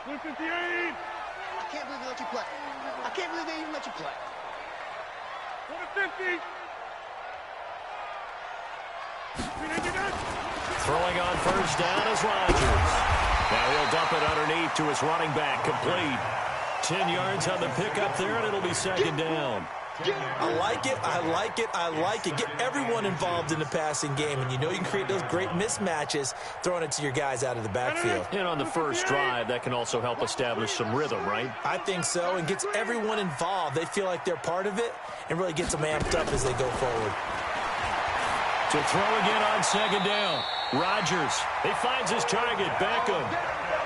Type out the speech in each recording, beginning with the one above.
158. I can't believe they let you play. I can't believe they even let you play. 150. Throwing on first down is Rodgers. Now he'll dump it underneath to his running back, complete. 10 yards on the pickup there, and it'll be second down. I like it, I like it, I like it. Get everyone involved in the passing game, and you know you can create those great mismatches throwing it to your guys out of the backfield. And on the first drive, that can also help establish some rhythm, right? I think so, and gets everyone involved. They feel like they're part of it and really gets them amped up as they go forward. To throw again on second down. Rodgers, he finds his target, Beckham.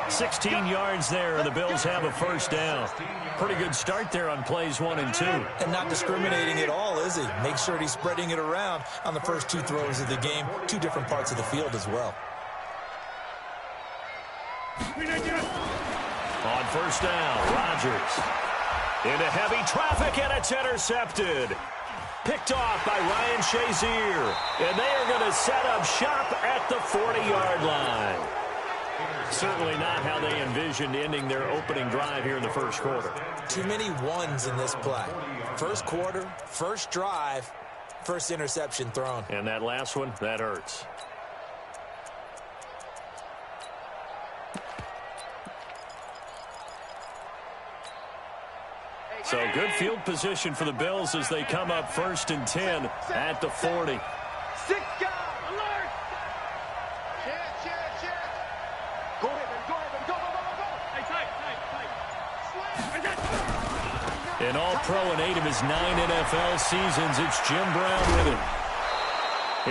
16 yards there, and the Bills have a first down. Pretty good start there on plays 1 and 2. And not discriminating at all, is he? Make sure he's spreading it around on the first 2 throws of the game, 2 different parts of the field as well. On first down, Rodgers. Into heavy traffic, and it's intercepted. Picked off by Ryan Shazier. And they are going to set up shop at the 40-yard line. Certainly not how they envisioned ending their opening drive here in the first quarter. Too many ones in this play. First quarter, first drive, first interception thrown. And that last one, that hurts. So good field position for the Bills as they come up 1st and 10 at the 40. 6 guys, alert! Check. Go ahead, baby, go. Hey, tight. An all-pro in 8 of his 9 NFL seasons, it's Jim Brown with him.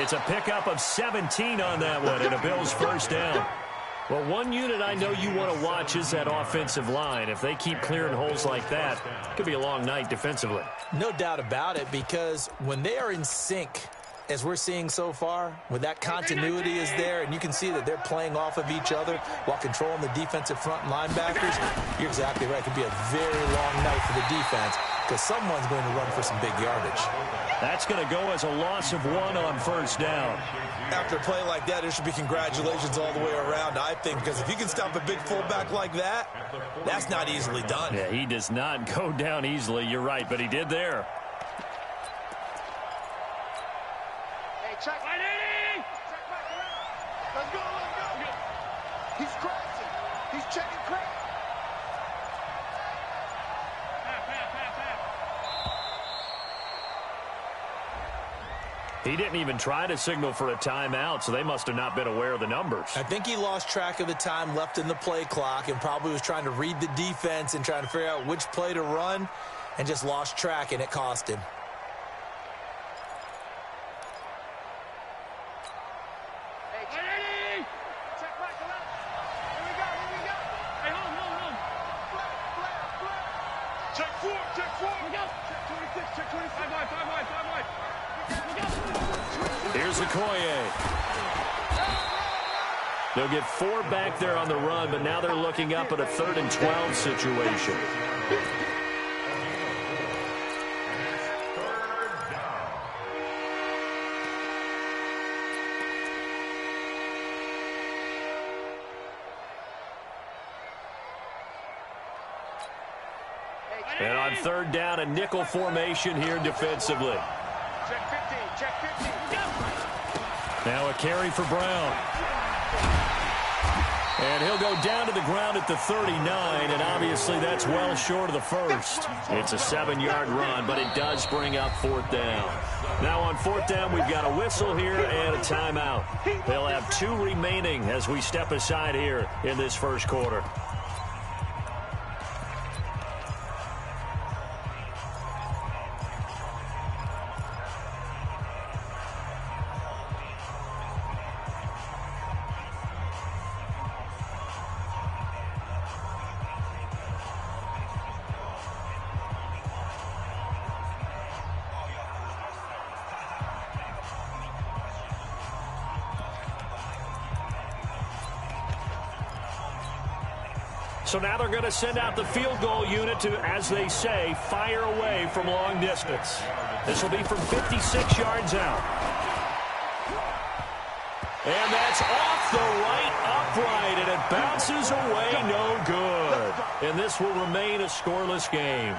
It's a pickup of 17 on that one, and a Bills first down. Well, one unit I know you want to watch is that offensive line. If they keep clearing holes like that, it could be a long night defensively. No doubt about it, because when they are in sync, as we're seeing so far, when that continuity is there, and you can see that they're playing off of each other while controlling the defensive front linebackers, you're exactly right. It could be a very long night for the defense because someone's going to run for some big yardage. That's going to go as a loss of 1 on first down. After a play like that, there should be congratulations all the way around, I think, because if you can stop a big fullback like that, that's not easily done. Yeah, he does not go down easily. You're right, but he did there. Hey, check. Ready? Check back around. Let's go. He's crossing. He's checking crack. He didn't even try to signal for a timeout, so they must have not been aware of the numbers. I think he lost track of the time left in the play clock and probably was trying to read the defense and trying to figure out which play to run and just lost track, and it cost him. Hey, ready? Check back around. Here we go. Hey, hold. Flare. Check 4. We go. Check 26. Check 25. 5 wide. Here's Okoye. They'll get 4 back there on the run, but now they're looking up at a 3rd and 12 situation. And on 3rd down, a nickel formation here defensively. Check 15. Now a carry for Brown. And he'll go down to the ground at the 39, and obviously that's well short of the first. It's a 7-yard run, but it does bring up 4th down. Now on 4th down, we've got a whistle here and a timeout. They'll have 2 remaining as we step aside here in this first quarter. So now they're going to send out the field goal unit to, as they say, fire away from long distance. This will be from 56 yards out. And that's off the right upright, and it bounces away no good. and this will remain a scoreless game.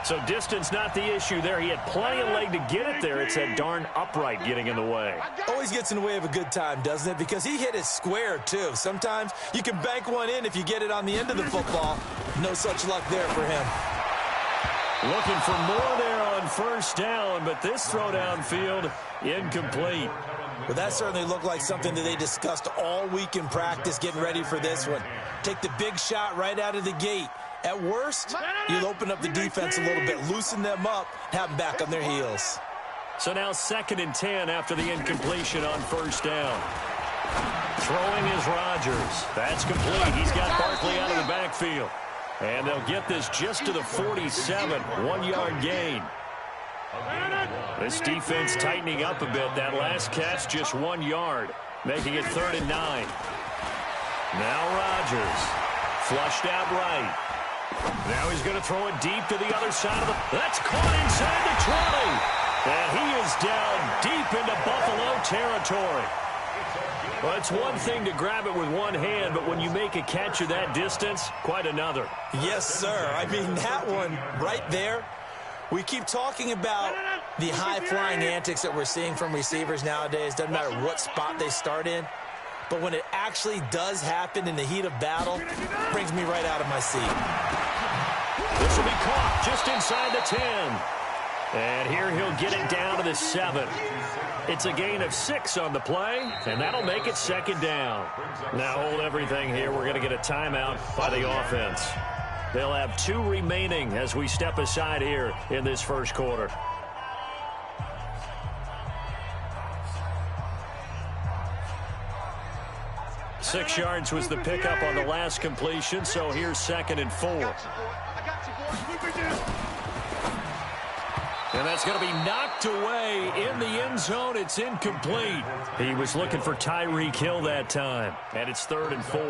So distance not the issue there. He had plenty of leg to get it there. It's that darn upright getting in the way. Always gets in the way of a good time, doesn't it? Because he hit it square, too. Sometimes you can bank one in if you get it on the end of the football. No such luck there for him. Looking for more there on first down, but this throw downfield, incomplete. Well, that certainly looked like something that they discussed all week in practice getting ready for this one. Take the big shot right out of the gate. At worst, you'll open up the defense a little bit, loosen them up, have them back on their heels. So now 2nd and 10 after the incompletion on first down. Throwing is Rodgers. That's complete. He's got Barkley out of the backfield. And they'll get this just to the 47, 1-yard gain. This defense tightening up a bit. That last catch just 1 yard, making it 3rd and 9. Now Rodgers, flushed out right. Now he's going to throw it deep to the other side of the... That's caught inside the 20. And he is down deep into Buffalo territory. Well, it's one thing to grab it with one hand, but when you make a catch of that distance, quite another. Yes, sir. I mean, that one right there, we keep talking about the high-flying antics that we're seeing from receivers nowadays. Doesn't matter what spot they start in. But when it actually does happen in the heat of battle, it brings me right out of my seat. This will be caught just inside the 10. And here he'll get it down to the 7. It's a gain of 6 on the play, and that'll make it 2nd down. Now hold everything here. We're going to get a timeout by the offense. They'll have 2 remaining as we step aside here in this first quarter. Six yards was the pickup on the last completion, so here's 2nd and 4. And that's going to be knocked away in the end zone. It's incomplete. He was looking for Tyreek Hill that time, and it's 3rd and 4.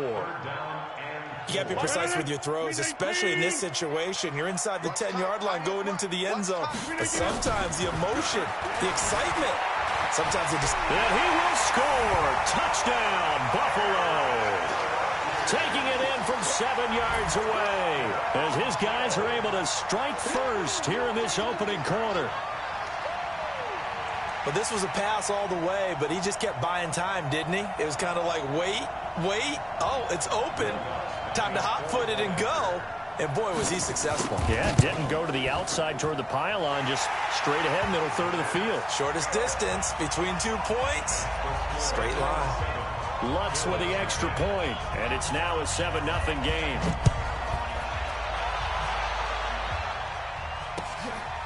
You got to be precise with your throws, especially in this situation. You're inside the 10-yard line going into the end zone. But sometimes the emotion, the excitement, sometimes it just... And he will score. Touchdown, Buffalo. Taking it in from 7 yards away as his guys are able to strike first here in this opening quarter. But this was a pass all the way, but he just kept buying time, didn't he? It was kind of like, wait. Oh, it's open. Time to hot-foot it and go. And, boy, was he successful. Yeah, didn't go to the outside toward the pylon, just straight ahead, middle third of the field. Shortest distance between 2 points. Straight line. Lutz with the extra point, and it's now a 7-0 game.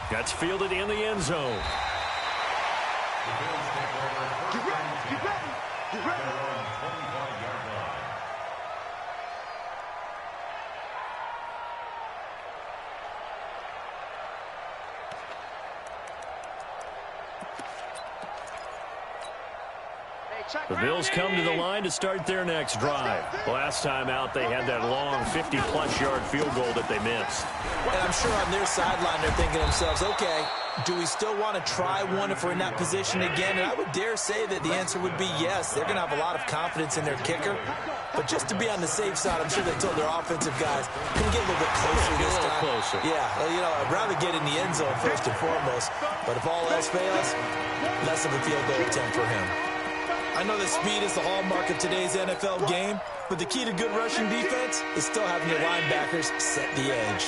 Gets fielded in the end zone. The Bills come to the line to start their next drive. Last time out, they had that long 50-plus yard field goal that they missed. And I'm sure on their sideline they're thinking to themselves, okay, do we still want to try one if we're in that position again? And I would dare say that the answer would be yes. They're going to have a lot of confidence in their kicker. But just to be on the safe side, I'm sure they told their offensive guys, can we get a little bit closer this time? Closer. Yeah, well, you know, I'd rather get in the end zone first and foremost. But if all else fails, less of a field goal attempt for him. I know that speed is the hallmark of today's NFL game, but the key to good rushing defense is still having your linebackers set the edge.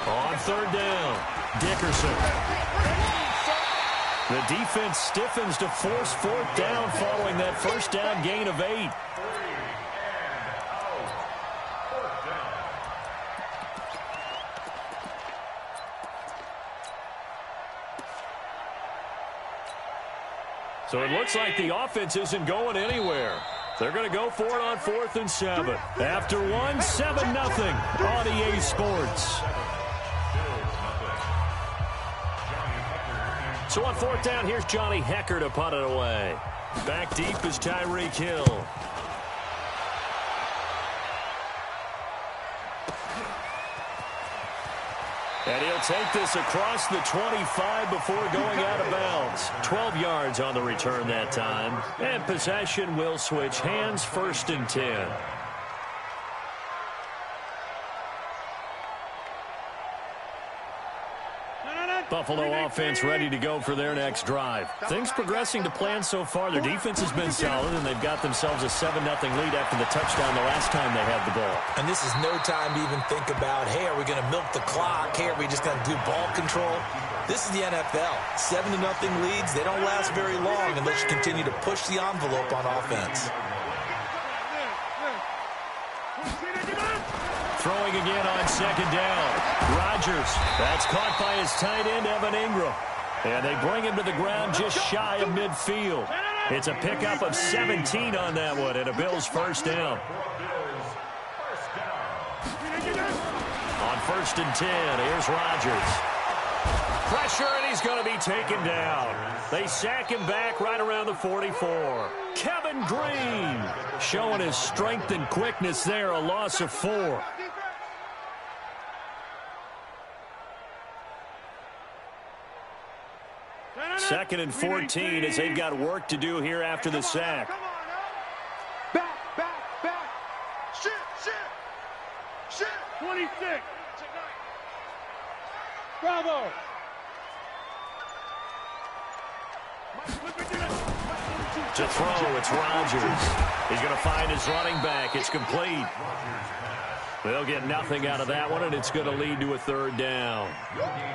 On 3rd down, Dickerson. The defense stiffens to force 4th down following that first down gain of 8. So it looks like the offense isn't going anywhere. They're going to go for it on 4th and 7. After 1, 7-0 on EA Sports. So on 4th down, here's Johnny Hekker to punt it away. Back deep is Tyreek Hill. And he'll take this across the 25 before going out of bounds. 12 yards on the return that time. And possession will switch hands, 1st and 10. Buffalo offense ready to go for their next drive. Things progressing to plan so far. Their defense has been solid, and they've got themselves a 7-0 lead after the touchdown the last time they had the ball. And this is no time to even think about, hey, are we going to milk the clock? Hey, are we just going to do ball control? This is the NFL. 7-0 leads. They don't last very long unless you continue to push the envelope on offense. Throwing again on 2nd down. Rodgers. That's caught by his tight end, Evan Ingram. And they bring him to the ground just shy of midfield. It's a pickup of 17 on that one and a Bills 1st down. On 1st and 10, here's Rodgers. Pressure, and he's going to be taken down. They sack him back right around the 44. Kevin Green showing his strength and quickness there, a loss of 4. Second and 14 as they've got work to do here after the sack. Back. Shit. 26. Bravo. To throw, it's Rodgers. He's going to find his running back. It's complete. They'll get nothing out of that one, and it's going to lead to a 3rd down.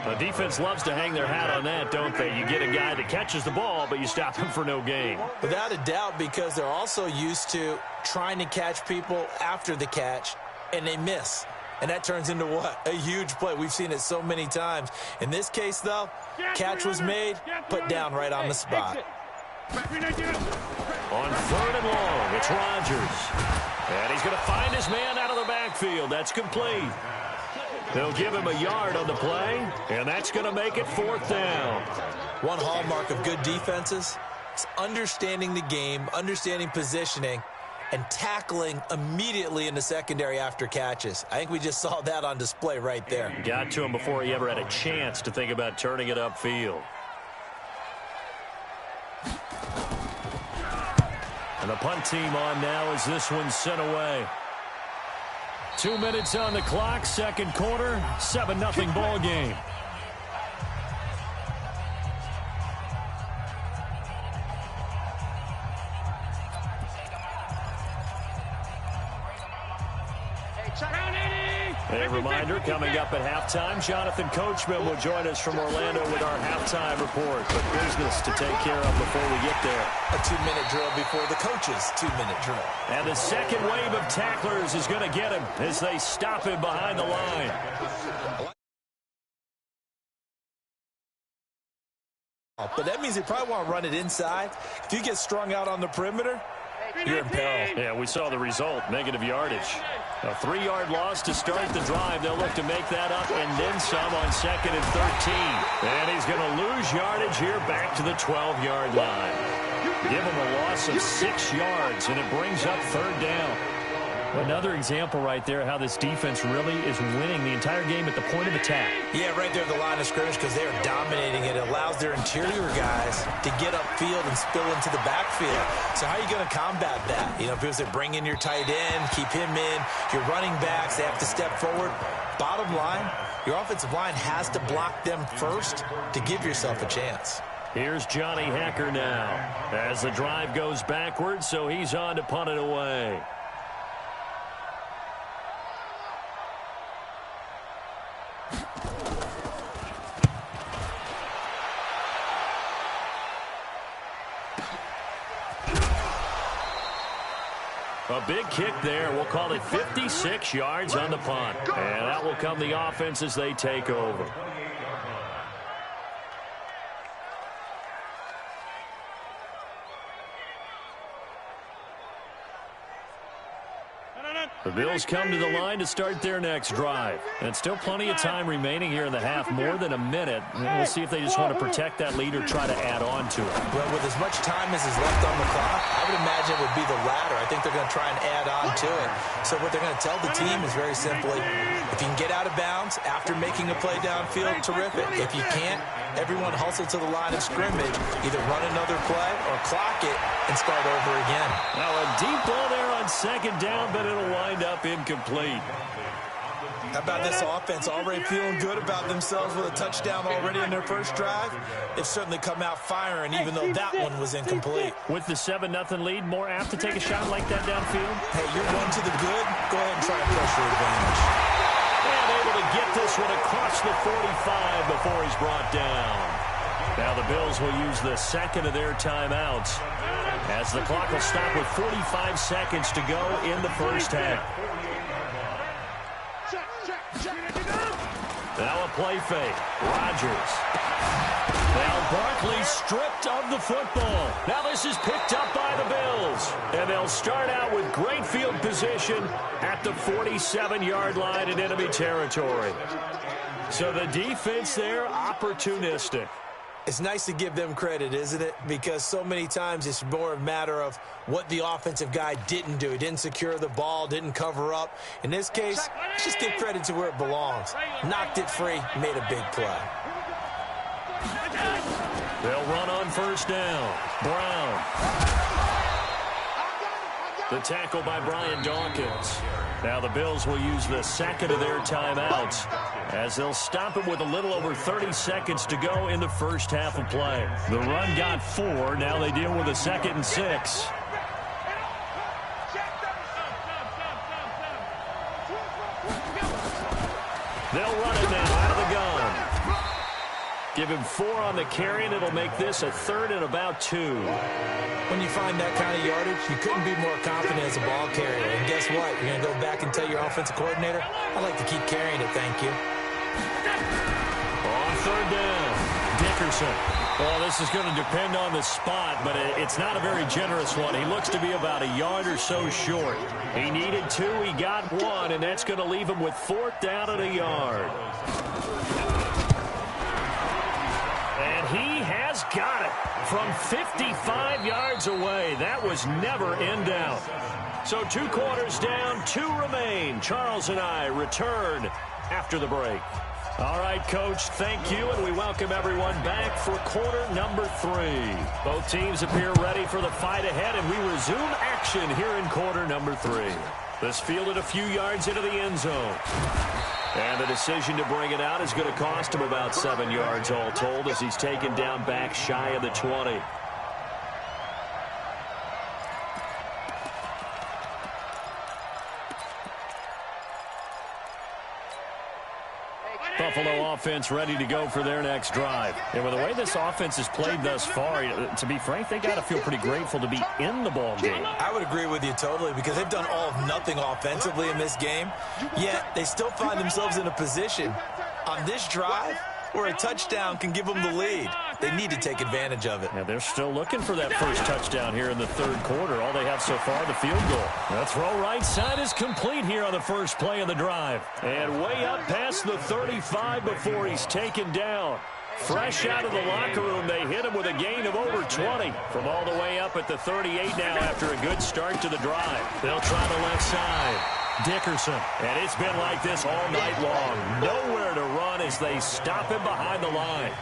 The defense loves to hang their hat on that, don't they? You get a guy that catches the ball, but you stop him for no gain. Without a doubt, because they're also used to trying to catch people after the catch, and they miss. And that turns into what? A huge play. We've seen it so many times. In this case, though, catch was made, put down right on the spot. On 3rd and long, it's Rodgers. And he's going to find his man out of the backfield. That's complete. They'll give him a yard on the play, and that's going to make it 4th down. One hallmark of good defenses is understanding the game, understanding positioning, and tackling immediately in the secondary after catches. I think we just saw that on display right there. Got to him before he ever had a chance to think about turning it upfield. And the punt team on now as this one's sent away. 2 minutes on the clock, 2nd quarter, 7-0 ball game. A reminder, coming up at halftime, Jonathan Coachman will join us from Orlando with our halftime report. But business to take care of before we get there. A 2-minute drill before the coach's 2-minute drill. And the second wave of tacklers is going to get him as they stop him behind the line. But that means they probably want to run it inside. If you get strung out on the perimeter, you're in peril. Yeah, we saw the result, negative yardage. A 3-yard loss to start the drive. They'll look to make that up and then some on 2nd and 13. And he's going to lose yardage here back to the 12-yard line. Give him a loss of 6 yards, and it brings up 3rd down. Another example right there how this defense really is winning the entire game at the point of attack. Yeah, right there at the line of scrimmage because they are dominating it. It allows their interior guys to get upfield and spill into the backfield. So how are you going to combat that? You know, because they bring in your tight end, keep him in, your running backs, they have to step forward. Bottom line, your offensive line has to block them first to give yourself a chance. Here's Johnny Hekker now as the drive goes backwards, so he's on to punt it away. A big kick there. We'll call it 56 yards on the punt. And that will come the offense as they take over. The Bills come to the line to start their next drive. And still plenty of time remaining here in the half, more than a minute. And we'll see if they just want to protect that lead or try to add on to it. Well, with as much time as is left on the clock, I would imagine it would be the latter. I think they're going to try and add on to it. So what they're going to tell the team is very simply, if you can get out of bounds after making a play downfield, terrific. If you can't, everyone hustle to the line of scrimmage, either run another play or clock it and start over again. Now a deep ball there on second down, but it'll wind up incomplete. How about this offense already feeling good about themselves with a touchdown already in their first drive? They've certainly come out firing, even though that one was incomplete. With the 7-0 lead, more apt to take a shot like that downfield? Hey, you're one to the good. Go ahead and try and press your advantage. And able to get this one across the 45 before he's brought down. Now the Bills will use the second of their timeouts as the clock will stop with 45 seconds to go in the first half. Now a play fake. Rodgers. Now Barkley stripped of the football. Now this is picked up by the Bills. And they'll start out with great field position at the 47-yard line in enemy territory. So the defense there, opportunistic. It's nice to give them credit, isn't it? Because so many times it's more a matter of what the offensive guy didn't do. He didn't secure the ball, didn't cover up. In this case, let's just give credit to where it belongs. Knocked it free, made a big play. They'll run on first down. Brown. The tackle by Brian Dawkins. Now the Bills will use the second of their timeouts as they'll stop it with a little over 30 seconds to go in the first half of play. The run got 4. Now they deal with a 2nd and 6. They'll run it now out of the gun. Give him 4 on the carry, and it'll make this a 3rd and about 2. When you find that kind of yardage, you couldn't be more confident as a ball carrier. And guess what? You're going to go back and tell your offensive coordinator, I'd like to keep carrying it, thank you. On third down, Dickerson. Well, this is going to depend on the spot, but it's not a very generous one. He looks to be about a yard or so short. He needed 2, he got 1, and that's going to leave him with 4th down and a yard. And he has got it from 55 yards away. That was never in doubt. So 2 quarters down, 2 remain. Charles and I return after the break. All right, Coach, thank you, and we welcome everyone back for quarter number 3. Both teams appear ready for the fight ahead, and we resume action here in quarter number 3. This fielded a few yards into the end zone. And the decision to bring it out is going to cost him about 7 yards all told as he's taken down back shy of the 20. Buffalo offense ready to go for their next drive. And with the way this offense has played thus far, to be frank, they got to feel pretty grateful to be in the ball game. I would agree with you totally because they've done all of nothing offensively in this game, yet they still find themselves in a position on this drive where a touchdown can give them the lead. They need to take advantage of it. Yeah, they're still looking for that first touchdown here in the third quarter. All they have so far, the field goal. The throw right side is complete here on the first play of the drive. And way up past the 35 before he's taken down. Fresh out of the locker room, they hit him with a gain of over 20 from all the way up at the 38 now after a good start to the drive. They'll try the left side. Dickerson. And it's been like this all night long. Nowhere to run as they stop him behind the line.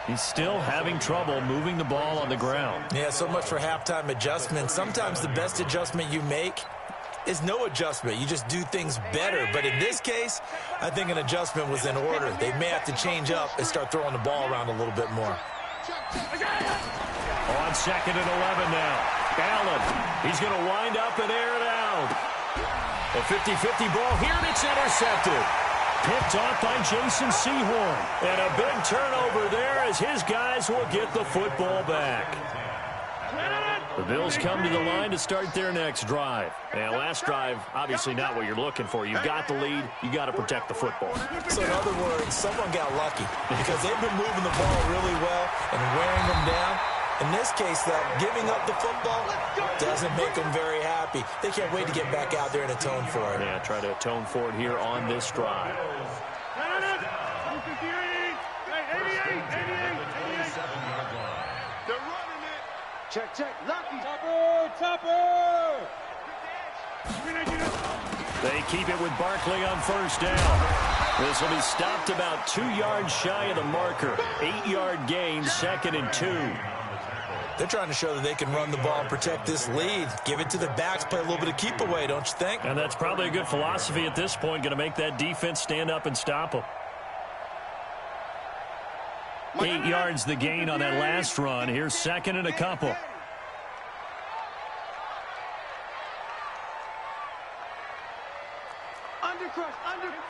He's still having trouble moving the ball on the ground. Yeah, so much for halftime adjustments. Sometimes the best adjustment you make is no adjustment. You just do things better. But in this case, I think an adjustment was in order. They may have to change up and start throwing the ball around a little bit more. On 2nd and 11 now. Allen, he's going to wind up and air it out. A 50-50 ball here, and it's intercepted. Picked off by Jason Sehorn. And a big turnover there as his guys will get the football back. The Bills come to the line to start their next drive. And last drive, obviously not what you're looking for. You've got the lead. You got to protect the football. So in other words, someone got lucky because they've been moving the ball really well and wearing them down. In this case, though, giving up the football doesn't make them very happy. They can't wait to get back out there and atone for it. Yeah, try to atone for it here on this drive. They're running it. Check, check. Lucky. Topper. They keep it with Barkley on first down. This will be stopped about 2 yards shy of the marker. 8-yard gain, 2nd and 2. They're trying to show that they can run the ball and protect this lead. Give it to the backs, play a little bit of keep away, don't you think? And that's probably a good philosophy at this point, going to make that defense stand up and stop them. 8 yards the gain on that last run. Here's 2nd and a couple.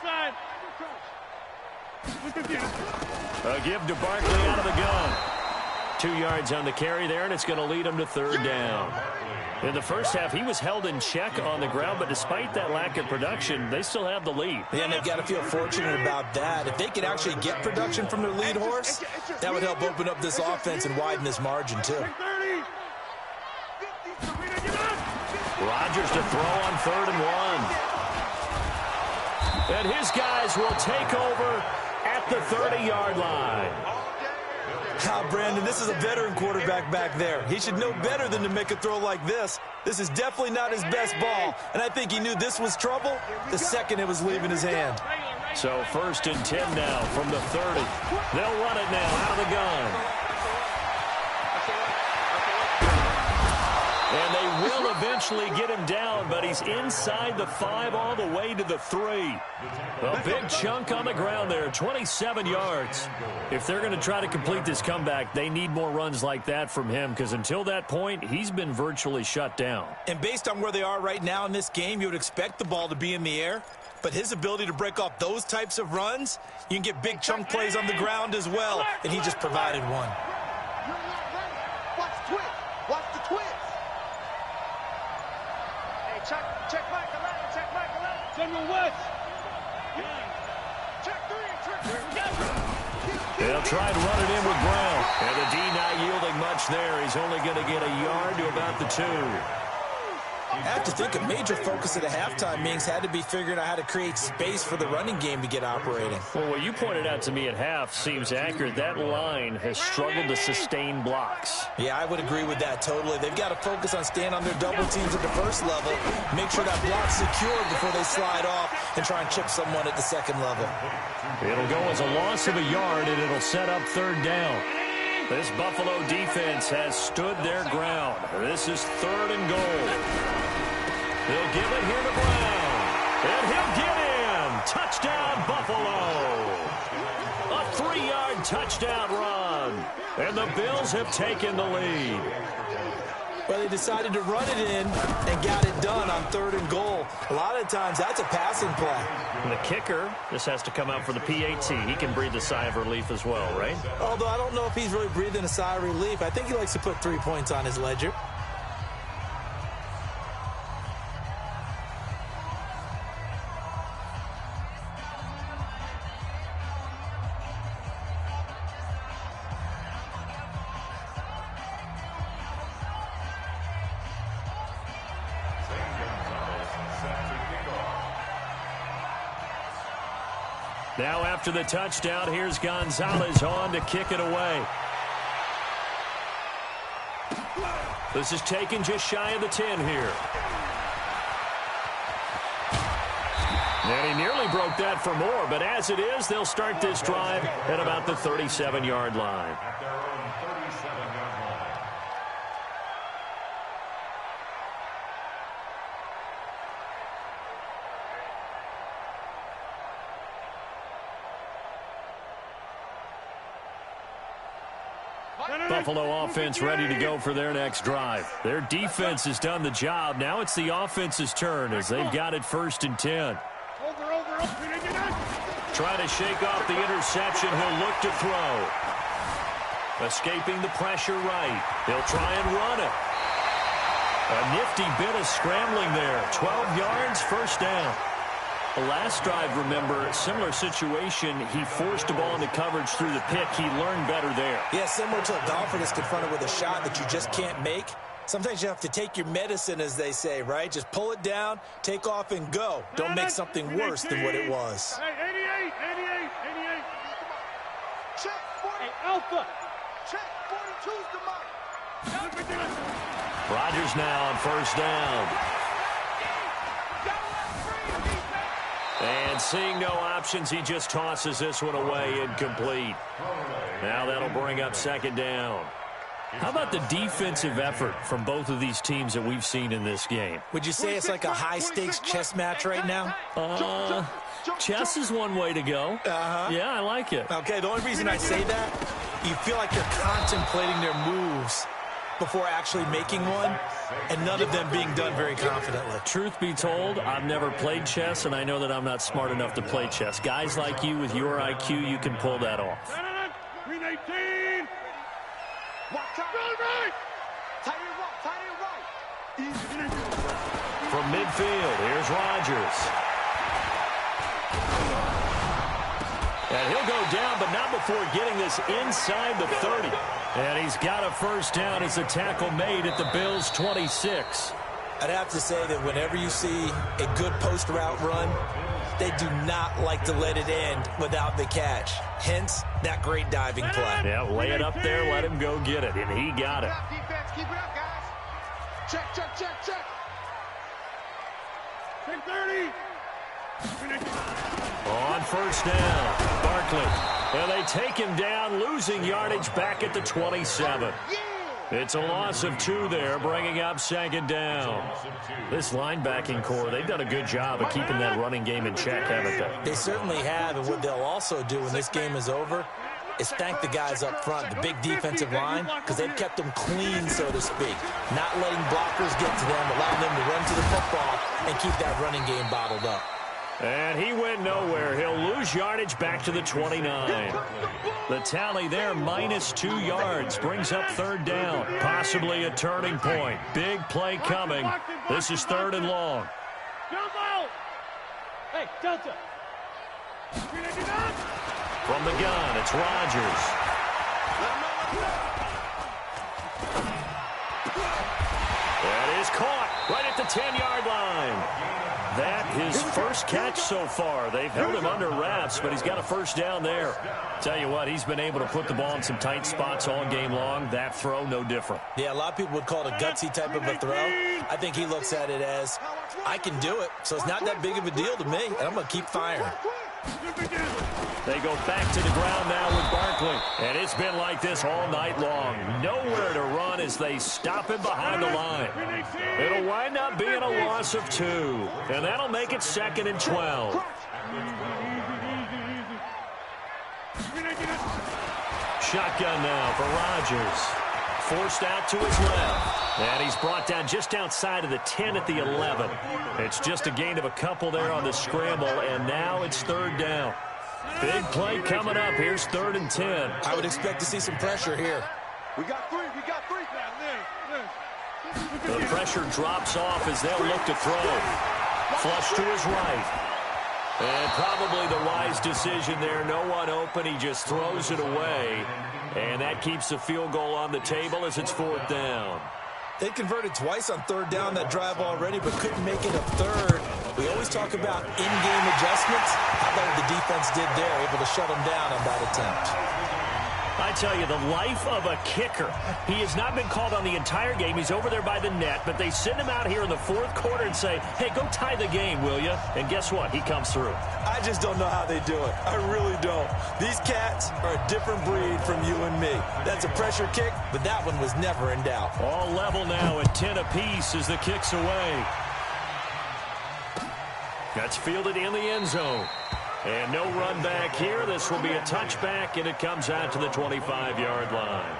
Inside. A give to Barkley out of the gun. 2 yards on the carry there, and it's going to lead him to 3rd down. In the first half, he was held in check on the ground, but despite that lack of production, they still have the lead. Yeah, and they've got to feel fortunate about that. If they could actually get production from their lead horse, that would help open up this offense and widen this margin, too. Rodgers to throw on 3rd and 1. And his guys will take over at the 30-yard line. Brandon, this is a veteran quarterback back there. He should know better than to make a throw like this. This is definitely not his best ball, and I think he knew this was trouble the second it was leaving his hand. So 1st and 10 now from the 30. They'll run it now out of the gun. And they will eventually get him down, but he's inside the 5 all the way to the 3. A big chunk on the ground there, 27 yards. If they're going to try to complete this comeback, they need more runs like that from him, because until that point, he's been virtually shut down. And based on where they are right now in this game, you would expect the ball to be in the air. But his ability to break off those types of runs, you can get big chunk plays on the ground as well, and he just provided one. Watch the twist. Watch the twist. Check Mike 11. Check Mike 11. General West. Check 3. They'll try to run it in with Brown. And the D not yielding much there. He's only going to get a yard to about the 2. I have to think a major focus at the halftime meetings had to be figuring out how to create space for the running game to get operating. Well, what you pointed out to me at half seems accurate. That line has struggled to sustain blocks. Yeah, I would agree with that totally. They've got to focus on staying on their double teams at the first level, make sure that block's secure before they slide off and try and chip someone at the second level. It'll go as a loss of a yard, and it'll set up 3rd down. This Buffalo defense has stood their ground. This is 3rd and goal. They'll give it here to Brown. And he'll get in. Touchdown, Buffalo. A 3-yard touchdown run. And the Bills have taken the lead. Well, they decided to run it in and got it done on 3rd and goal. A lot of times, that's a passing play. And the kicker, this has to come out for the PAT. He can breathe a sigh of relief as well, right? Although I don't know if he's really breathing a sigh of relief. I think he likes to put 3 points on his ledger. Now after the touchdown, here's Gonzalez on to kick it away. This is taken just shy of the 10 here. And he nearly broke that for more, but as it is, they'll start this drive at about the 37-yard line. Buffalo offense ready to go for their next drive. Their defense has done the job. Now it's the offense's turn as they've got it 1st and 10. Trying to shake off the interception. He'll look to throw. Escaping the pressure right. He'll try and run it. A nifty bit of scrambling there. 12 yards, 1st down. The last drive, remember, similar situation. He forced the ball into coverage through the pick. He learned better there. Yeah, similar to a golfer that's confronted with a shot that you just can't make. Sometimes you have to take your medicine, as they say, right? Just pull it down, take off, and go. Don't make something worse than what it was. Hey, 88. Check 40. Hey, Alpha. Check 42's the mark. Rodgers now on first down. And seeing no options, he just tosses this one away, incomplete. Now that'll bring up second down. How about the defensive effort from both of these teams that we've seen in this game? Would you say it's like a high-stakes chess match right now? Chess is one way to go. Yeah, I like it. Okay, the only reason I say that, you feel like you're contemplating their moves before actually making one, and none of them being done very confidently. Truth be told, I've never played chess, and I know that I'm not smart enough to play chess. Guys like you with your IQ, you can pull that off. Green 18. Right. Tight and right. From midfield, here's Rodgers. And he'll go down, but not before getting this inside the 30. And he's got a first down as a tackle made at the Bills' 26. I'd have to say that whenever you see a good post route run, they do not like to let it end without the catch. Hence, that great diving play. Yeah, lay it up there, let him go get it, and he got it. Defense, keep it up, guys. Check. Check 30. On first down, Barkley. And they take him down, losing yardage back at the 27. It's a loss of 2 there, bringing up second down. This linebacking core, they've done a good job of keeping that running game in check, haven't they? They certainly have, and what they'll also do when this game is over is thank the guys up front, the big defensive line, because they've kept them clean, so to speak. Not letting blockers get to them, allowing them to run to the football and keep that running game bottled up. And he went nowhere. He'll lose yardage back to the 29. The tally there, -2 yards, brings up third down. Possibly a turning point. Big play coming. This is 3rd and long. Hey, Delta. From the gun, it's Rodgers. That is caught right at the 10-yard line. That his first catch so far. They've held him under wraps, but he's got a first down there. Tell you what, he's been able to put the ball in some tight spots all game long. That throw, no different. Yeah, a lot of people would call it a gutsy type of a throw. I think he looks at it as, I can do it, so it's not that big of a deal to me, and I'm going to keep firing. They go back to the ground now with Barkley. And it's been like this all night long. Nowhere to run as they stop him behind the line. It'll wind up being a loss of 2. And that'll make it 2nd and 12. Shotgun now for Rodgers. Forced out to his left. And he's brought down just outside of the 10 at the 11. It's just a gain of a couple there on the scramble, and now it's 3rd down. Big play coming up. Here's 3rd and 10. I would expect to see some pressure here. We got 3. The pressure drops off as they'll look to throw. Flush to his right. And probably the wise decision there. No one open. He just throws it away. And that keeps the field goal on the table as it's 4th down. They converted twice on 3rd down that drive already, but couldn't make it a 3rd. We always talk about in-game adjustments. How about what the defense did there, able to shut them down on that attempt? I tell you, the life of a kicker. He has not been called on the entire game. He's over there by the net, but they send him out here in the 4th quarter and say, hey, go tie the game, will you? And guess what? He comes through. I just don't know how they do it. I really don't. These cats are a different breed from you and me. That's a pressure kick, but that one was never in doubt. All level now at 10 apiece as the kick's away. That's fielded in the end zone. And no run back here. This will be a touchback, and it comes out to the 25-yard line.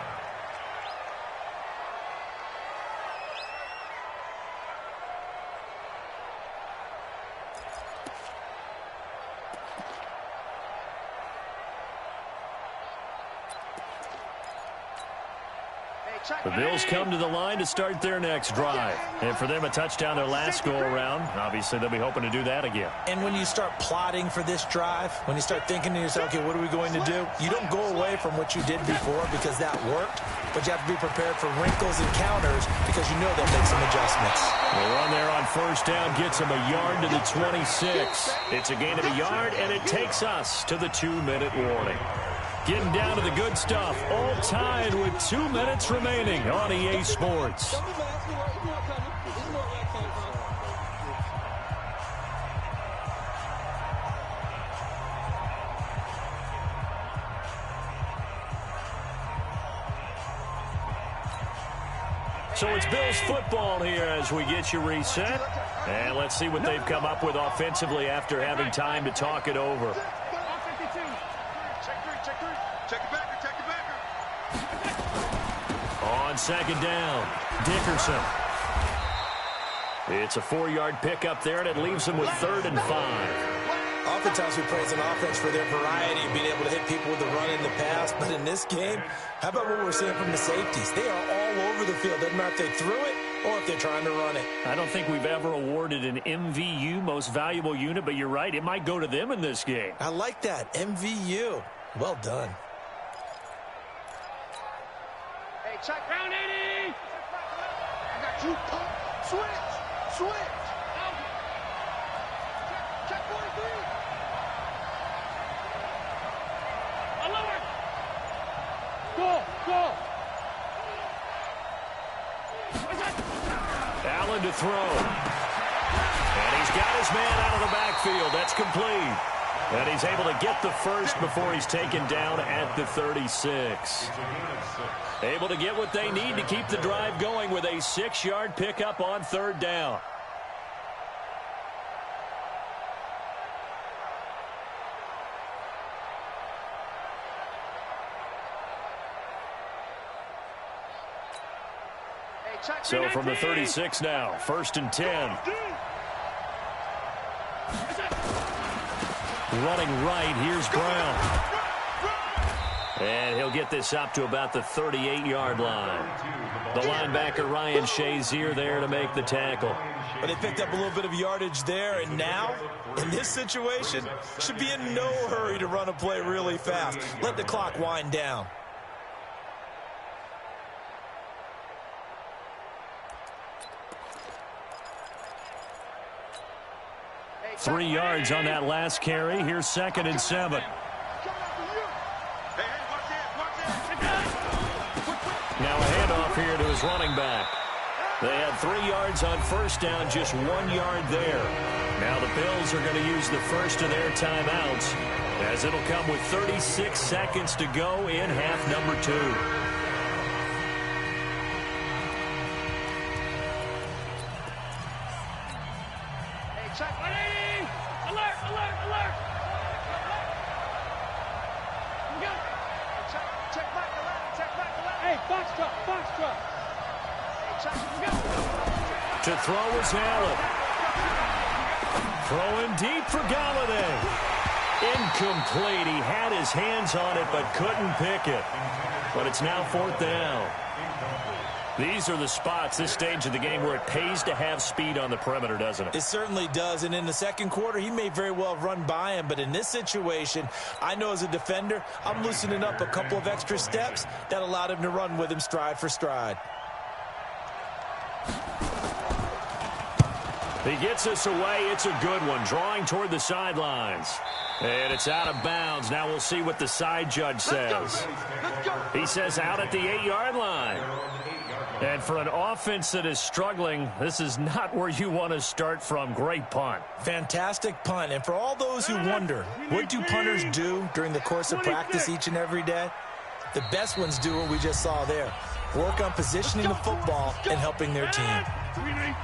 Hey, The Bills come to the line to start their next drive. And for them, a touchdown their last go-around. Obviously, they'll be hoping to do that again. And when you start plotting for this drive, when you start thinking to yourself, okay, what are we going to do? You don't go away from what you did before because that worked, but you have to be prepared for wrinkles and counters because you know they'll make some adjustments. The run there on first down gets him a yard to the 26. It's a gain of a yard, and it takes us to the 2-minute warning. Getting down to the good stuff, all tied with 2 minutes remaining on EA Sports. So it's Bills football here as we get you reset. And let's see what they've come up with offensively after having time to talk it over. On second down, Dickerson. It's a 4-yard pickup there, and it leaves them with 3rd and 5. Oftentimes we praise an offense for their variety of being able to hit people with the run in the pass. But in this game, how about what we're seeing from the safeties? They are all over the field. Doesn't matter if they threw it or if they're trying to run it. I don't think we've ever awarded an MVU, most valuable unit, but you're right. It might go to them in this game. I like that. MVU. Well done. Hey, check round 80. I got you. Pump. Switch. Check 43. Go. Allen to throw. And he's got his man out of the backfield. That's complete. And he's able to get the first before he's taken down at the 36. Able to get what they need to keep the drive going with a 6-yard pickup on 3rd down. So from the 36 now, 1st and 10. Running right, here's Brown. And he'll get this up to about the 38-yard line. The linebacker, Ryan Shazier, there to make the tackle. But they picked up a little bit of yardage there, and now, in this situation, should be in no hurry to run a play really fast. Let the clock wind down. Three yards on that last carry. Here's 2nd and 7. Now a handoff here to his running back. They had 3 yards on first down, just 1 yard there. Now the Bills are going to use the first of their timeouts, as it'll come with 36 seconds to go in half number 2. Check 180! Alert! We go! Check back the left. Hey, box truck! Hey, check, we go! To throw is Allen. Throwing deep for Galladay. Incomplete. He had his hands on it but couldn't pick it. But it's now 4th down. These are the spots, this stage of the game, where it pays to have speed on the perimeter, doesn't it? It certainly does, and in the second quarter, he may very well run by him, but in this situation, I know as a defender, I'm loosening up a couple of extra steps that allowed him to run with him stride for stride. He gets us away. It's a good one, drawing toward the sidelines. And it's out of bounds. Now we'll see what the side judge says. He says out at the 8-yard line. And for an offense that is struggling, this is not where you want to start from. Great punt. Fantastic punt. And for all those who wonder, what do punters do during the course of practice each and every day? The best ones do what we just saw there. Work on positioning the football and helping their team.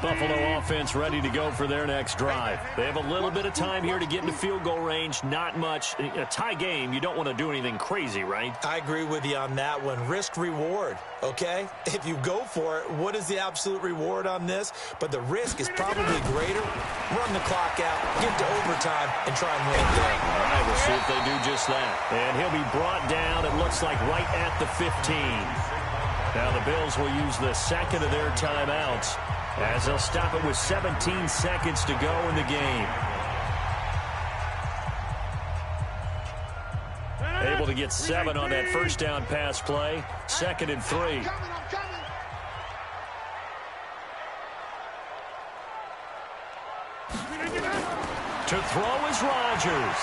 Buffalo offense ready to go for their next drive. They have a little bit of time here to get into field goal range. Not much. A tie game, you don't want to do anything crazy, right? I agree with you on that one. Risk reward, okay? If you go for it, what is the absolute reward on this? But the risk is probably greater. Run the clock out, get to overtime, and try and win it there. All right, we'll see if they do just that. And he'll be brought down, it looks like, right at the 15. Now the Bills will use the second of their timeouts as they'll stop it with 17 seconds to go in the game. Able to get 7 on that first down pass play. 2nd and 3. I'm coming. To throw is Rodgers.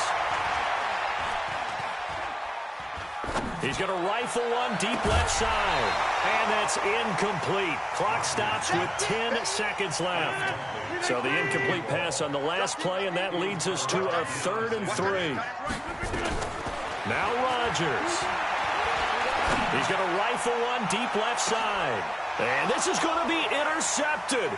He's going to rifle one deep left side. And that's incomplete. Clock stops with 10 seconds left. So the incomplete pass on the last play, and that leads us to a 3rd and 3. Now Rodgers. He's going to rifle one deep left side. And this is going to be intercepted.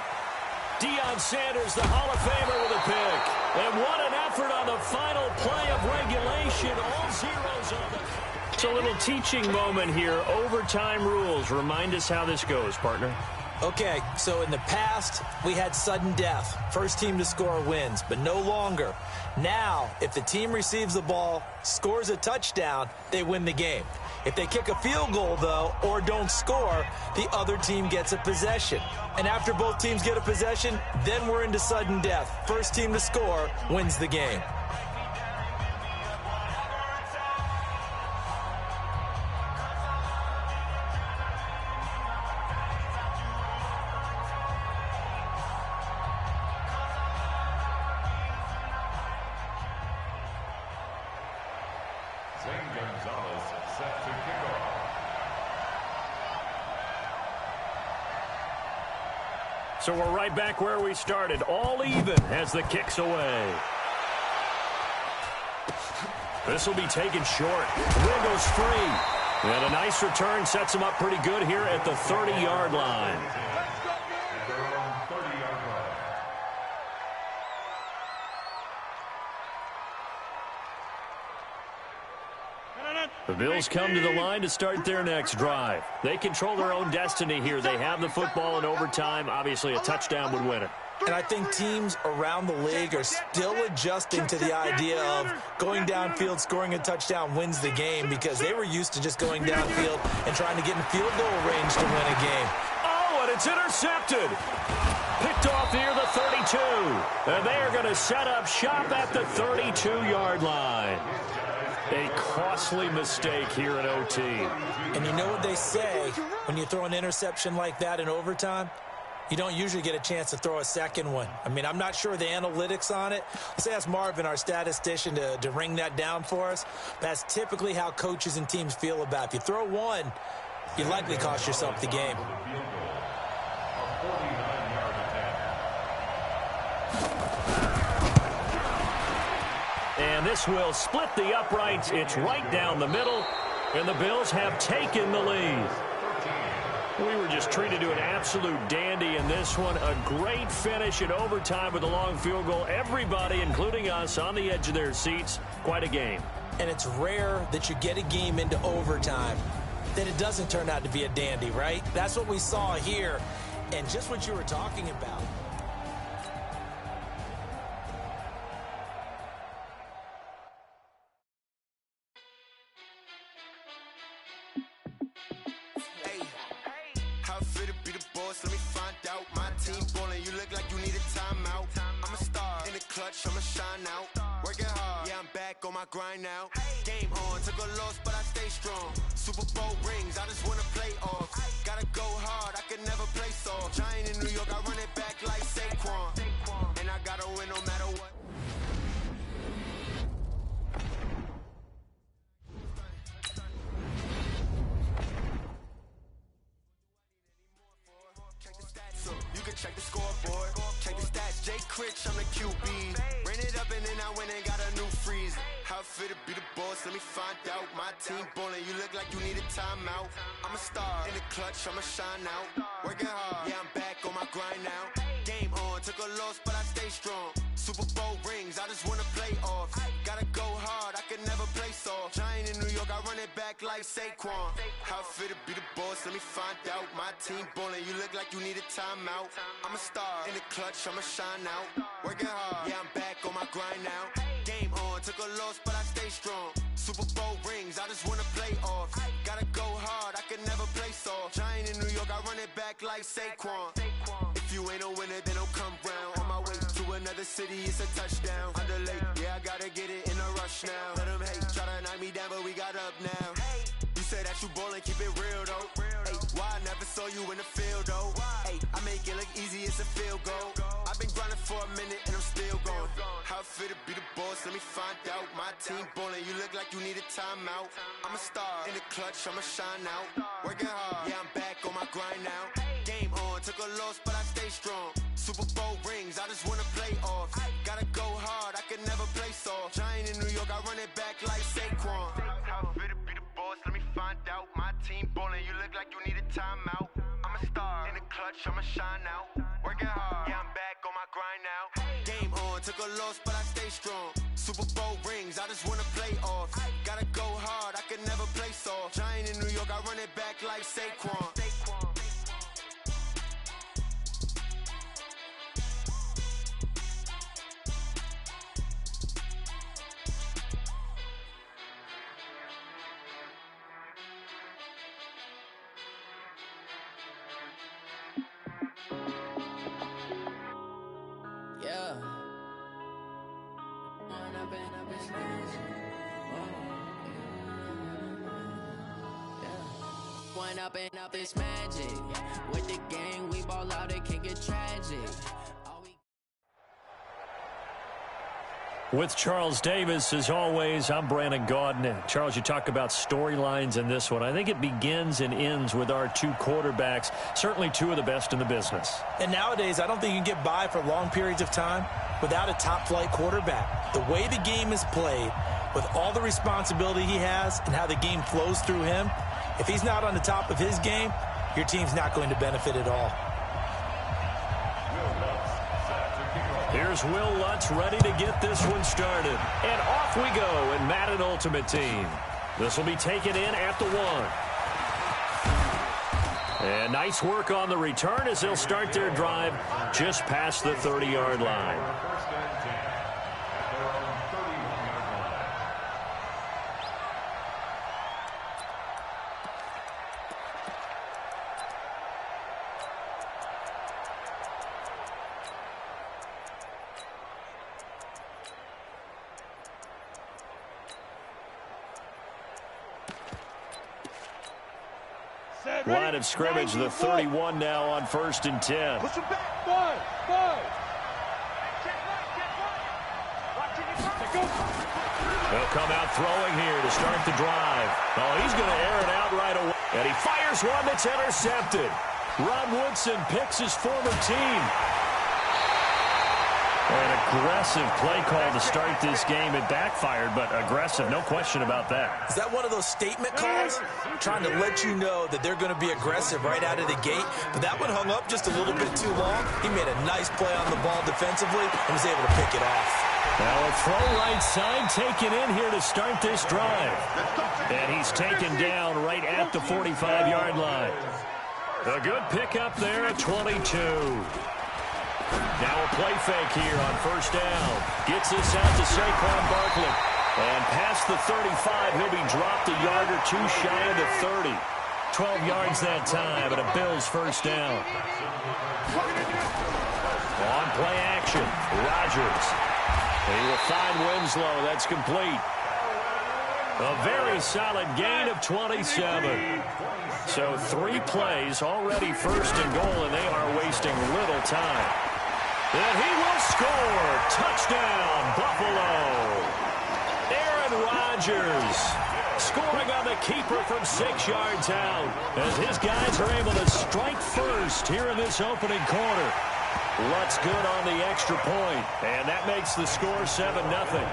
Deion Sanders, the Hall of Famer, with a pick. And what an effort on the final play of regulation. All zeros on the... It's a little teaching moment here. Overtime rules. Remind us how this goes, partner. Okay, so in the past, we had sudden death. First team to score wins, but no longer. Now, if the team receives the ball, scores a touchdown, they win the game. If they kick a field goal, though, or don't score, the other team gets a possession. And after both teams get a possession, then we're into sudden death. First team to score wins the game. So we're right back where we started. All even as the kick's away. This will be taken short. Wiggles free. And a nice return sets him up pretty good here at the 30-yard line. The Bills come to the line to start their next drive. They control their own destiny here. They have the football in overtime. Obviously, a touchdown would win it. And I think teams around the league are still adjusting to the idea of going downfield, scoring a touchdown wins the game, because they were used to just going downfield and trying to get in field goal range to win a game. Oh, and it's intercepted. Picked off near the 32. And they are going to set up shop at the 32-yard line. A costly mistake here in OT. And you know what they say, when you throw an interception like that in overtime, you don't usually get a chance to throw a second one. I mean, I'm not sure the analytics on it. Let's ask Marvin, our statistician, to ring that down for us. That's typically how coaches and teams feel about it. If you throw one, you likely cost yourself the game. And this will split the uprights. It's right down the middle, and the Bills have taken the lead. We were just treated to an absolute dandy in this one. A great finish in overtime with a long field goal. Everybody, including us, on the edge of their seats. Quite a game. And it's rare that you get a game into overtime that it doesn't turn out to be a dandy, right? That's what we saw here, and just what you were talking about. I'ma shine out, working hard, yeah, I'm back on my grind now. Game on, took a loss, but I stay strong. Super Bowl rings, I just wanna play off. Gotta go hard, I could never play soft. Giant in New York, I run it back like Saquon. And I gotta win no matter what. You can check the scoreboard, check the stats. Jay Critch, I'm the QB. Ran it up and then I went and got a new freeze. How it fit to be the boss, let me find out. My team ballin', you look like you need a timeout. I'm a star in the clutch, I'ma shine out. Working hard, yeah, I'm back on my grind now. Game on, took a loss, but I stay strong. Super Bowl rings, I just wanna play off. Gotta go hard, I can never play soft. Giant in New York, I run it back like Saquon. How fit to be the boss, let me find out. My team ballin', you look like you need a timeout. I'm a star, in the clutch, I'ma shine out. Working hard, yeah, I'm back on my grind now. Game on, took a loss, but I stay strong. Super Bowl rings, I just wanna play off. Gotta go hard, I can never play soft. Giant in New York, I run it back like Saquon. If you ain't a winner, then don't come round. On my way to another city, it's a touchdown. Underlay, yeah, I gotta get it in a rush now. Let them hate, try to knock me down, but we got up now. You say that you ballin', keep it real though. Hey, why I never saw you in the field though? Hey, I make it look easy, it's a field goal. I've been grinding for a minute and I'm still going. How fit to be the boss, let me find out. My team ballin', you look like you need a timeout. I'm a star, in the clutch, I'ma shine out. Working hard, yeah, I'm back on my grind now. Game on, took a loss, but I stay strong. Super Bowl rings, I just wanna play off. Gotta go hard, I can never play soft. Giant in New York, I run it back like Saquon. How fit to be the boss, let me find out. My team ballin', you look like you need a timeout. I'm a star, in the clutch, I'ma shine out. Working hard, yeah, I'm back on my grind now. Game on, took a loss, but I stay strong. Super Bowl rings, I just wanna play off. Gotta go hard, I can never play soft. Giant in New York, I run it back like Saquon. Up is magic. With the gang, we ball out, it can get tragic. With Charles Davis, as always, I'm Brandon Gaudin. Charles, you talk about storylines in this one. I think it begins and ends with our two quarterbacks, certainly two of the best in the business. And nowadays, I don't think you can get by for long periods of time without a top-flight quarterback. The way the game is played, with all the responsibility he has and how the game flows through him, if he's not on the top of his game, your team's not going to benefit at all. Here's Will Lutz ready to get this one started. And off we go in Madden Ultimate Team. This will be taken in at the 1. And nice work on the return as they'll start their drive just past the 30-yard line. Line of scrimmage, the 31 now on 1st and 10. Push him back. They'll come out throwing here to start the drive. Oh, he's going to air it out right away. And he fires one that's intercepted. Rod Woodson picks his former team. An aggressive play call to start this game. It backfired, but aggressive, no question about that. Is that one of those statement calls? Trying to let you know that they're going to be aggressive right out of the gate, but that one hung up just a little bit too long. He made a nice play on the ball defensively and was able to pick it off. Now a throw right side taken in here to start this drive. And he's taken down right at the 45-yard line. A good pickup there at 22. Now a play fake here on 1st down. Gets this out to Saquon Barkley. And past the 35, he'll be dropped a yard or two shy of the 30. 12 yards that time, and a Bills 1st down. On play action, Rodgers. He will find Winslow. That's complete. A very solid gain of 27. So 3 plays, already 1st and goal, and they are wasting little time. And he will score. Touchdown, Buffalo. Aaron Rodgers scoring on the keeper from 6 yards out as his guys are able to strike first here in this opening quarter. Lutz good on the extra point, and that makes the score 7-0.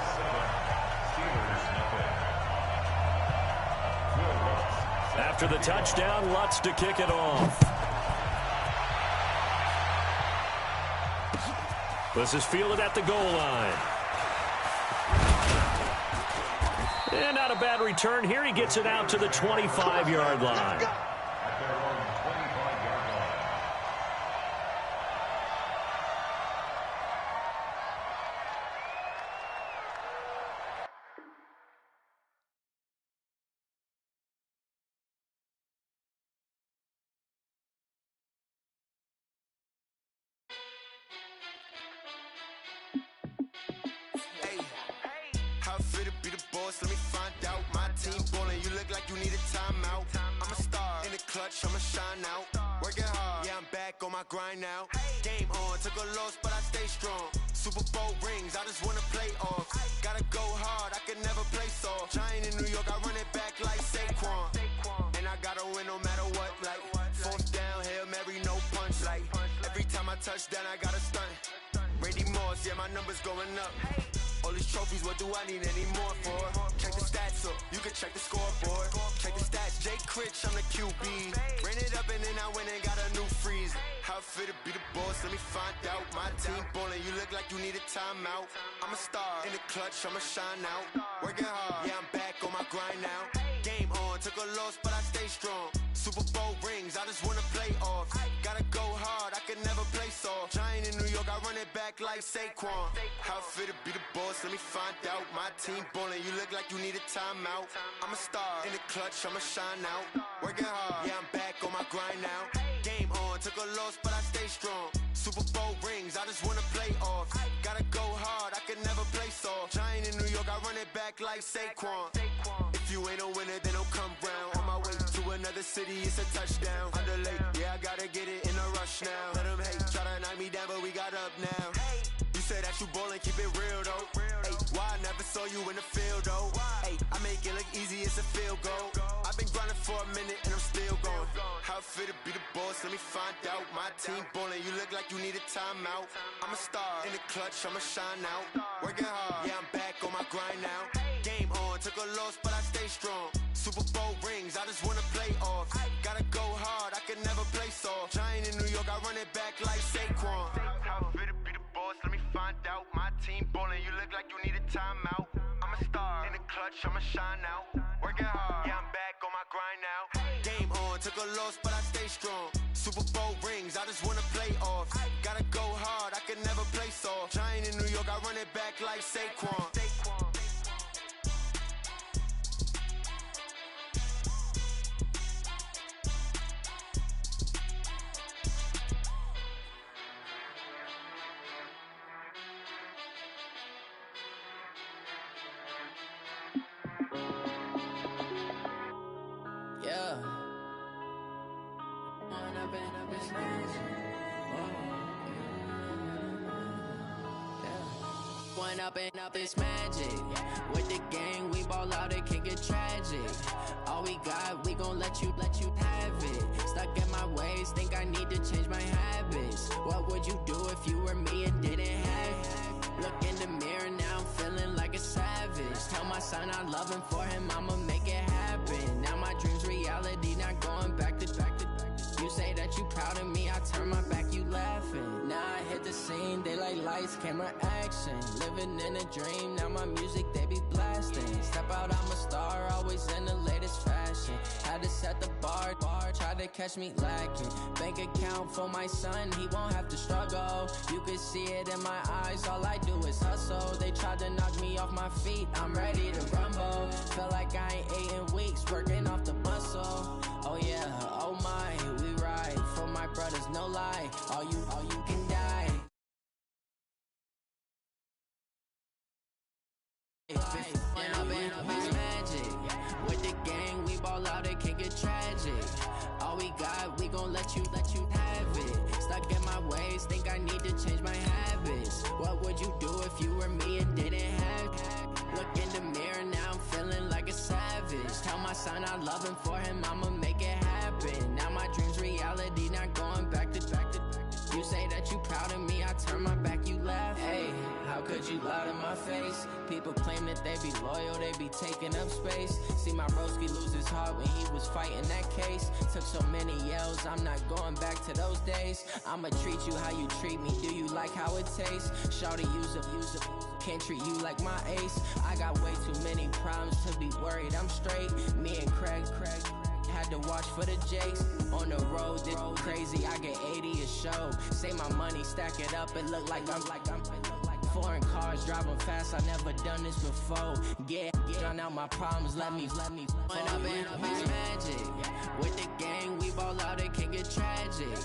After the touchdown, Lutz to kick it off. This is fielded at the goal line. And not a bad return here. He gets it out to the 25-yard line. Let me find out. My team ballin', you look like you need a timeout. I'm a star in the clutch, I'ma shine out. Working hard, yeah, I'm back on my grind now. Game on, took a loss, but I stay strong. Super Bowl rings, I just wanna play off. Gotta go hard, I can never play soft. Giant in New York, I run it back like Saquon. And I gotta win no matter what, like fourth down, Hail Mary, no punch. Like every time I touch down, I gotta stunt. Brady Moss, yeah, my numbers going up. All these trophies, what do I need any more for? Check the stats up, you can check the scoreboard. Check the stats, Jake Critch, I'm the QB. Ran it up and then I went and got a new freeze. How it fit to be the boss, let me find out. My team ballin', you look like you need a timeout. I'm a star in the clutch, I'ma shine out. Working hard, yeah, I'm back on my grind now. Game on, took a loss, but I stay strong. Super Bowl rings, I just wanna play off. Gotta go hard, I can never play soft. Giant in New York, I run it back like Saquon. How it fit to be the boss, let me find out. My team ballin', you look like you need a timeout. I'm a star in the clutch, I'ma shine out. Working hard, yeah, I'm back on my grind now. Game on, took a loss, but I stay strong. Super Bowl rings, I just wanna play off. Gotta go hard, I can never play soft. Giant in New York, I run it back like Saquon. If you ain't a winner, then don't come round. On my way to another city, it's a touchdown. Underlay, yeah, I gotta get it in a rush now. Let them hate, try to knock me down, but we got up now. You say that you ballin', keep it real though. Hey, why I never saw you in the field though? Hey, I make it look easy, it's a field goal. I've been grinding for a minute and I'm still going. How it fit to be the boss, let me find out. My team ballin', you look like you need a timeout. I'm a star in the clutch, I'ma shine out. Working hard, yeah, I'm back on my grind now. Game on, took a loss, but I stay strong. Super Bowl rings, I just wanna play off. Gotta go hard, I can never play soft. Giant in New York, I run it back like Saquon. How it fit to be the boss, let me find out. My team ballin', you look like you need a timeout. I'm a star in the clutch, I'ma shine out. Working hard, yeah, I'm back on my grind now. Game on, took a loss, but I stay strong. Super Bowl rings, I just wanna play off. Gotta go hard, I can never play soft. Giant in New York, I run it back like Saquon. Up this magic. With the gang, we ball out, it can get tragic. All we got, we gon' let you have it. Stuck in my ways, think I need to change my habits. What would you do if you were me and didn't have it? Look in the mirror, now I'm feeling like a savage. Tell my son I love him, for him I'ma make it happen. Now my dream's reality, not going back to. You say that you proud of me, I turn my back, you laughing. Now I hit the scene, they like lights, camera, action. Living in a dream, now my music, they be blasting. Step out, I'm a star, always in the latest fashion. Had to set the bar, try to catch me lacking. Bank account for my son, he won't have to struggle. You can see it in my eyes, all I do is hustle. They tried to knock me off my feet, I'm ready to rumble. Feel like I ain't ate in weeks, working off the muscle. Oh yeah, oh my, we ride for my brothers, no lie. All you can die. Magic. With the gang, we ball out, it can get tragic. All we got, we gon' let you have it. Stuck in my ways, think I need to change my habits. What would you do if you were me and didn't have it? Look in the mirror, now I'm feeling like a savage. Tell my son I love him, for him I'ma make it happen. Now my dream's reality, not going back to. You say that you proud of me, I turn my back, you laugh. Hey, how could would you lie to my face? People claim that they be loyal, they be taking up space. See my broski lose his heart when he was fighting that case. Took so many yells, I'm not going back to those days. I'ma treat you how you treat me, do you like how it tastes? Shawty, use a can't treat you like my ace. I got way too many problems to be worried, I'm straight. Me and Craig had to watch for the Jakes. On the road, this crazy, I get 80 a show. Say my money, stack it up, it look like I'm foreign cars, driving fast, I never done this before. Get drown out my problems, let me Went up in this magic. With the gang, we ball out, it can get tragic.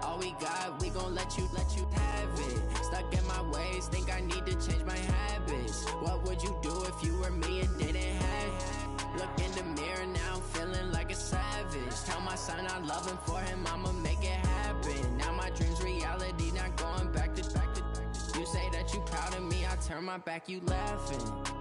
All we got, we gon' let you have it. Stuck in my ways, think I need to change my habits. What would you do if you were me and didn't have it? Look in the mirror now, I'm feeling like a savage. Tell my son I love him, for him I'ma make it happen. Now my dream's reality, not going back to. You say that you proud of me, I turn my back, you laughing.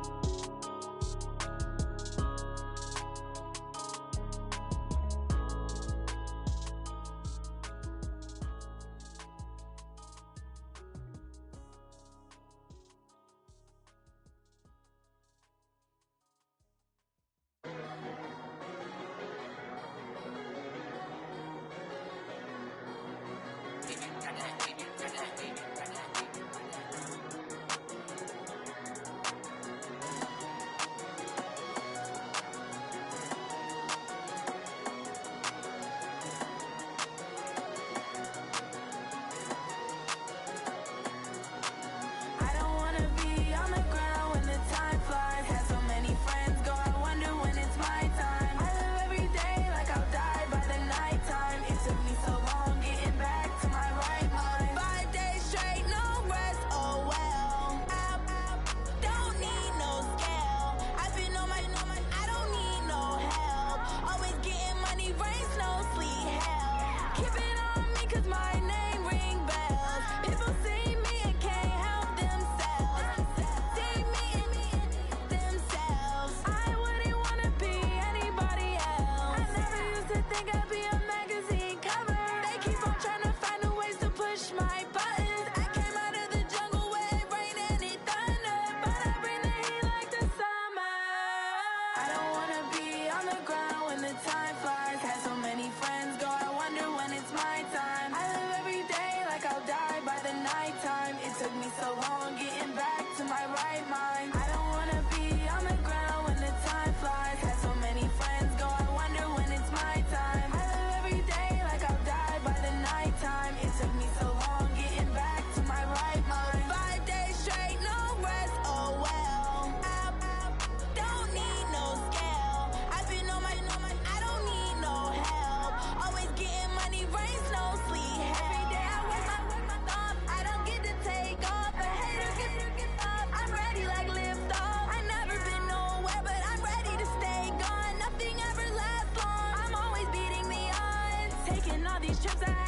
Taking all these trips I